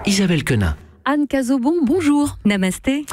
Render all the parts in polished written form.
Isabelle Quenin. Anne Cazobon, bonjour. Namasté.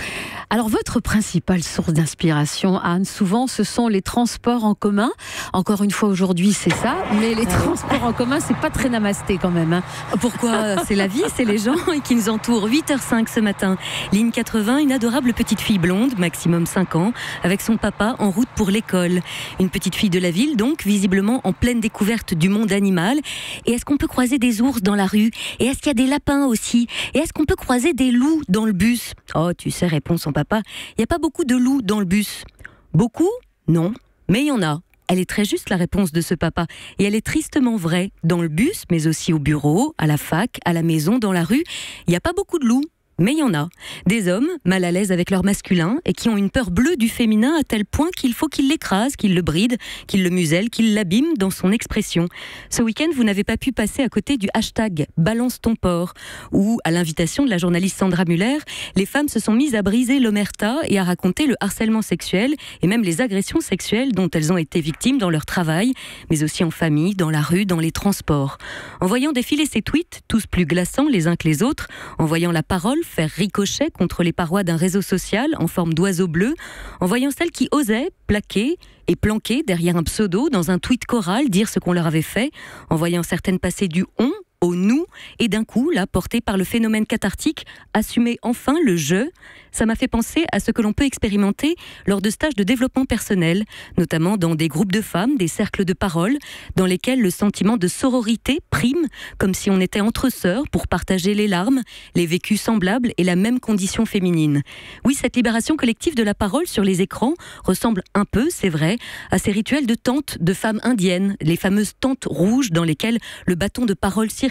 Alors, votre principale source d'inspiration, Anne, souvent, ce sont les transports en commun. Encore une fois, aujourd'hui, c'est ça. Mais les transports en commun, c'est pas très namasté quand même. Hein. Pourquoi? C'est la vie, c'est les gens qui nous entourent. 8h05 ce matin. Ligne 80, une adorable petite fille blonde, maximum 5 ans, avec son papa en route pour l'école. Une petite fille de la ville, donc, visiblement en pleine découverte du monde animal. Et est-ce qu'on peut croiser des ours dans la rue? Et est-ce qu'il y a des lapins aussi? Et est-ce qu'on peut croiser des loups dans le bus? Oh, tu sais, répond son papa, il n'y a pas beaucoup de loups dans le bus. Beaucoup? Non, mais il y en a. Elle est très juste, la réponse de ce papa. Et elle est tristement vraie. Dans le bus, mais aussi au bureau, à la fac, à la maison, dans la rue, il n'y a pas beaucoup de loups. Mais il y en a. Des hommes mal à l'aise avec leur masculin et qui ont une peur bleue du féminin à tel point qu'il faut qu'ils l'écrasent, qu'ils le brident, qu'ils le musellent, qu'ils l'abîment dans son expression. Ce week-end, vous n'avez pas pu passer à côté du hashtag Balance ton porc, où, à l'invitation de la journaliste Sandra Muller, les femmes se sont mises à briser l'omerta et à raconter le harcèlement sexuel et même les agressions sexuelles dont elles ont été victimes dans leur travail, mais aussi en famille, dans la rue, dans les transports. En voyant défiler ces tweets, tous plus glaçants les uns que les autres, en voyant la parole faire ricochet contre les parois d'un réseau social en forme d'oiseau bleu, en voyant celles qui osaient plaquer et planquer derrière un pseudo dans un tweet choral dire ce qu'on leur avait fait, en voyant certaines passer du on au nous, et d'un coup, là, porté par le phénomène cathartique, assumer enfin le je, ça m'a fait penser à ce que l'on peut expérimenter lors de stages de développement personnel, notamment dans des groupes de femmes, des cercles de parole, dans lesquels le sentiment de sororité prime, comme si on était entre sœurs pour partager les larmes, les vécus semblables et la même condition féminine. Oui, cette libération collective de la parole sur les écrans ressemble un peu, c'est vrai, à ces rituels de tentes de femmes indiennes, les fameuses tentes rouges dans lesquelles le bâton de parole circule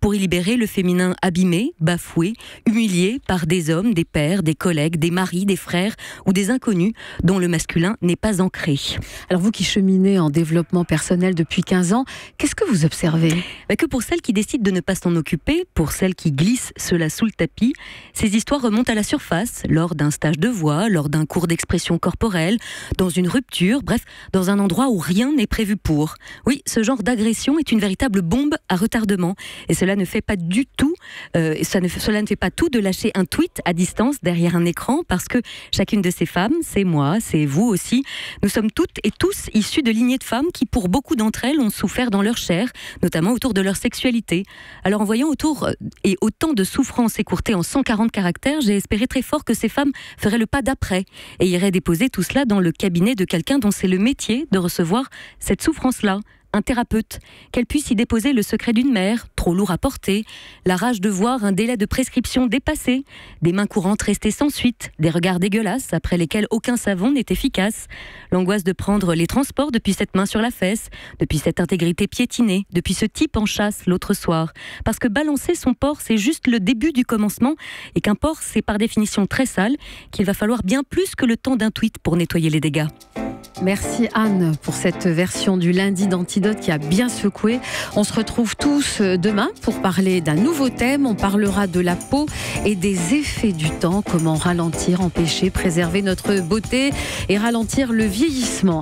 pour y libérer le féminin abîmé, bafoué, humilié par des hommes, des pères, des collègues, des maris, des frères ou des inconnus dont le masculin n'est pas ancré. Alors vous qui cheminez en développement personnel depuis 15 ans, qu'est-ce que vous observez? Que pour celles qui décident de ne pas s'en occuper, pour celles qui glissent cela sous le tapis, ces histoires remontent à la surface lors d'un stage de voix, lors d'un cours d'expression corporelle, dans une rupture, bref, dans un endroit où rien n'est prévu pour. Oui, ce genre d'agression est une véritable bombe à retardement et cela ne fait pas du tout, cela ne fait pas tout de lâcher un tweet à distance derrière un écran parce que chacune de ces femmes, c'est moi, c'est vous aussi, nous sommes toutes et tous issus de lignées de femmes qui pour beaucoup d'entre elles ont souffert dans leur chair, notamment autour de leur sexualité. Alors en voyant autour et autant de souffrances écourtées en 140 caractères, j'ai espéré très fort que ces femmes feraient le pas d'après et iraient déposer tout cela dans le cabinet de quelqu'un dont c'est le métier de recevoir cette souffrance-là. Un thérapeute, qu'elle puisse y déposer le secret d'une mère, trop lourd à porter, la rage de voir un délai de prescription dépassé, des mains courantes restées sans suite, des regards dégueulasses après lesquels aucun savon n'est efficace, l'angoisse de prendre les transports depuis cette main sur la fesse, depuis cette intégrité piétinée, depuis ce type en chasse l'autre soir. Parce que balancer son porc, c'est juste le début du commencement, et qu'un porc, c'est par définition très sale, qu'il va falloir bien plus que le temps d'un tweet pour nettoyer les dégâts. Merci Anne pour cette version du lundi d'Antidote qui a bien secoué. On se retrouve tous demain pour parler d'un nouveau thème. On parlera de la peau et des effets du temps. Comment ralentir, empêcher, préserver notre beauté et ralentir le vieillissement.